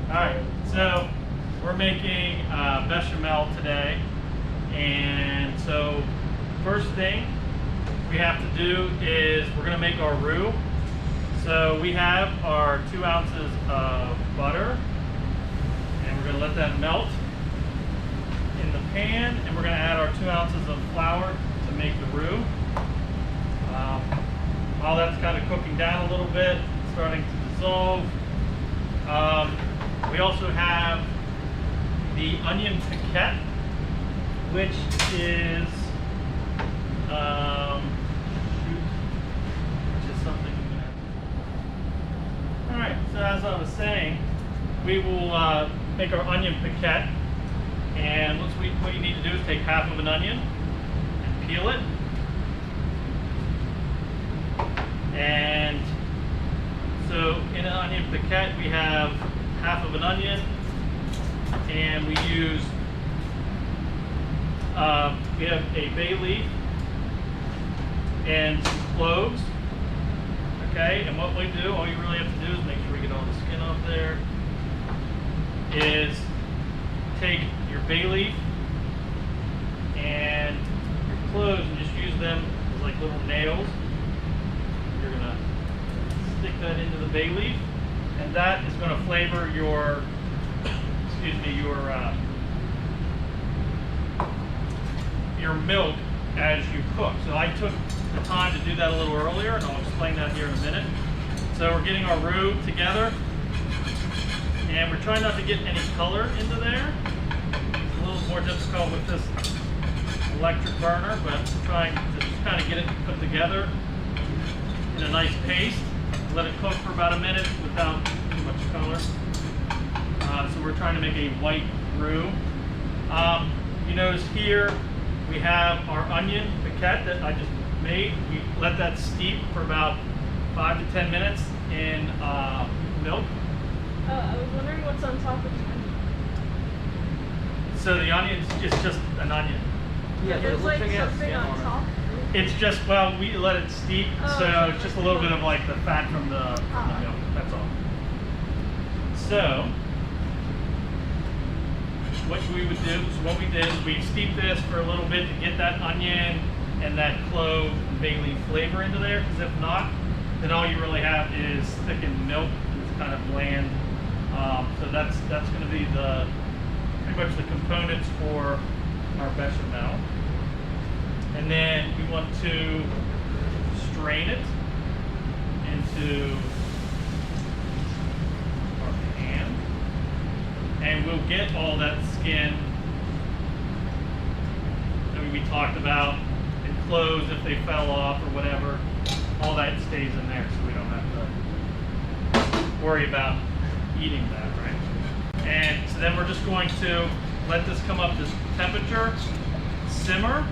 Alright, so we're making bechamel today, and so first thing we have to do is we're going to make our roux. So we have our 2 ounces of butter, and we're going to let that melt in the pan, and we're going to add our 2 ounces of flour to make the roux. While that's kind of cooking down a little bit, starting to dissolve, we also have the onion piquette, which is something I'm gonna have. All right, so as I was saying, we will make our onion piquette, and what you need to do is take half of an onion and peel it, and so in an onion piquette we have half of an onion, and we use we have a bay leaf and some cloves. Okay, and what we do, all you really have to do is make sure we get all the skin off there, is take your bay leaf and your cloves and just use them as like little nails. You're gonna stick that into the bay leaf, and that is going to flavor your, your milk as you cook. So I took the time to do that a little earlier, and I'll explain that here in a minute. So we're getting our roux together, and we're trying not to get any color into there. It's a little more difficult with this electric burner, but trying to just kind of get it put together in a nice paste. Let it cook for about a minute without too much color. So we're trying to make a white roux. You notice here we have our onion piquette that I just made. We let that steep for about 5 to 10 minutes in milk. I was wondering what's on top of the onion. So the onion is just an onion. Yeah, there's like something on top. It's just, well, we let it steep, so it's just a little bit of like the fat from the milk, that's all. So, what we would do, so what we did is we steeped this for a little bit to get that onion and that clove and bay leaf flavor into there, because if not, then all you really have is thickened milk, and it's kind of bland. So that's going to be pretty much the components for our bechamel. And then we want to strain it into our pan, and we'll get all that skin that we talked about, and cloves if they fell off or whatever, all that stays in there, so we don't have to worry about eating that, right? And so then we're just going to let this come up to temperature, simmer,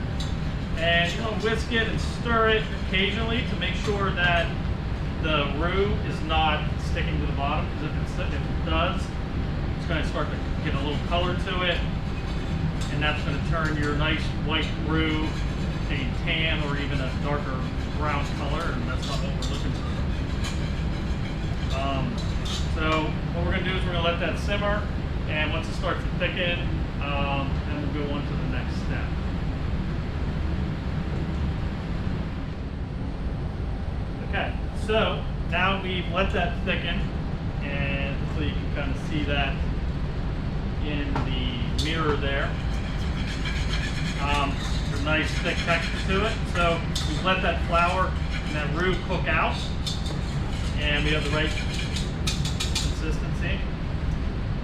and whisk it and stir it occasionally to make sure that the roux is not sticking to the bottom, because if it does, it's going to start to get a little color to it, and that's going to turn your nice white roux a tan or even a darker brown color, and that's not what we're looking for. So what we're going to do is we're going to let that simmer, and once it starts to thicken, then we'll go on to the next step. Okay, so now we've let that thicken, and hopefully you can kind of see that in the mirror there. There's a nice thick texture to it. So we've let that flour and that roux cook out, and we have the right consistency.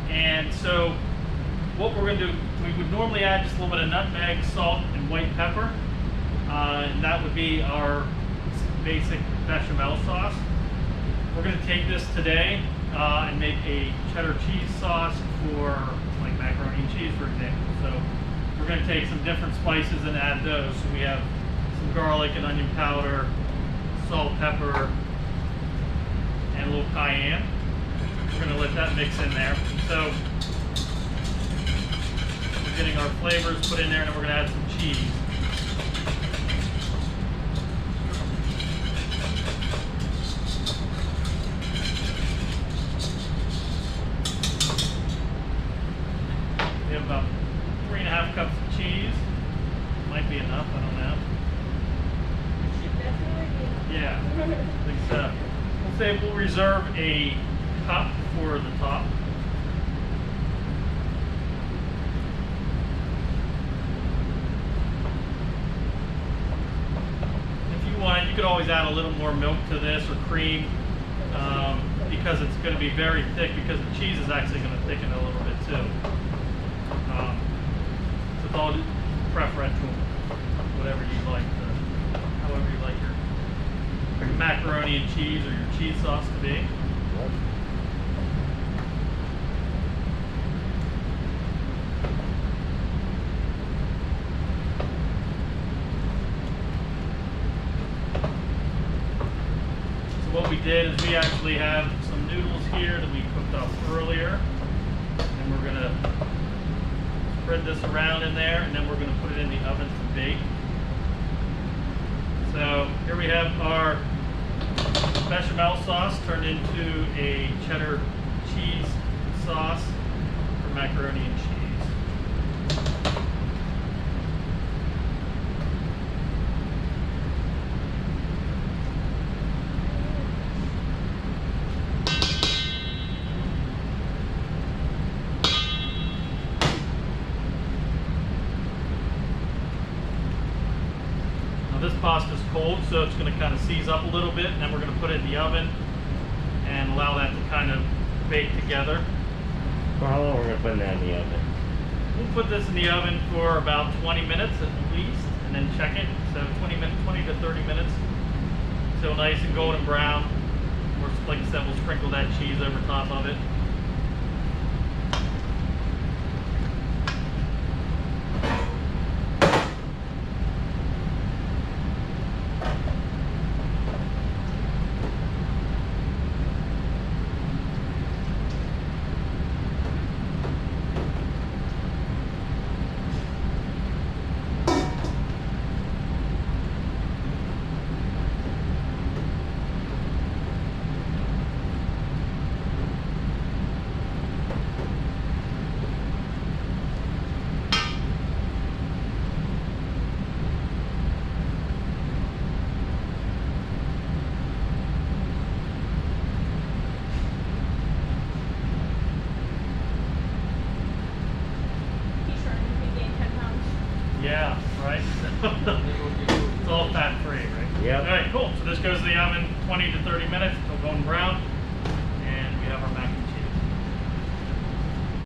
And so what we're going to do, we would normally add just a little bit of nutmeg, salt, and white pepper, and that would be our basic bechamel sauce. We're going to take this today and make a cheddar cheese sauce for like macaroni and cheese, for example. So we're going to take some different spices and add those. So we have some garlic and onion powder, salt, pepper, and a little cayenne. We're going to let that mix in there. So we're getting our flavors put in there, and then we're going to add some cheese. way, we'll reserve a cup for the top. If you want, you could always add a little more milk to this or cream, because it's going to be very thick, because the cheese is actually going to thicken a little bit too. So it's all preferential, whatever you like, however you like your macaroni and cheese or your cheese sauce to be. So what we did is we actually have some noodles here that we cooked up earlier, and we're gonna spread this around in there, and then we're gonna put it in the oven to bake. So here we have our bechamel sauce turned into a cheddar cheese sauce for macaroni and cheese. This pasta's cold, so it's going to kind of seize up a little bit, and then we're going to put it in the oven and allow that to kind of bake together. For how long are we going to put that in the oven? We'll put this in the oven for about 20 minutes at least, and then check it. So 20 to 30 minutes, so nice and golden brown. Or like I said, we'll sprinkle that cheese over top of it. Yeah, right? It's all fat free, right? Yeah. All right, cool. So this goes to the oven 20 to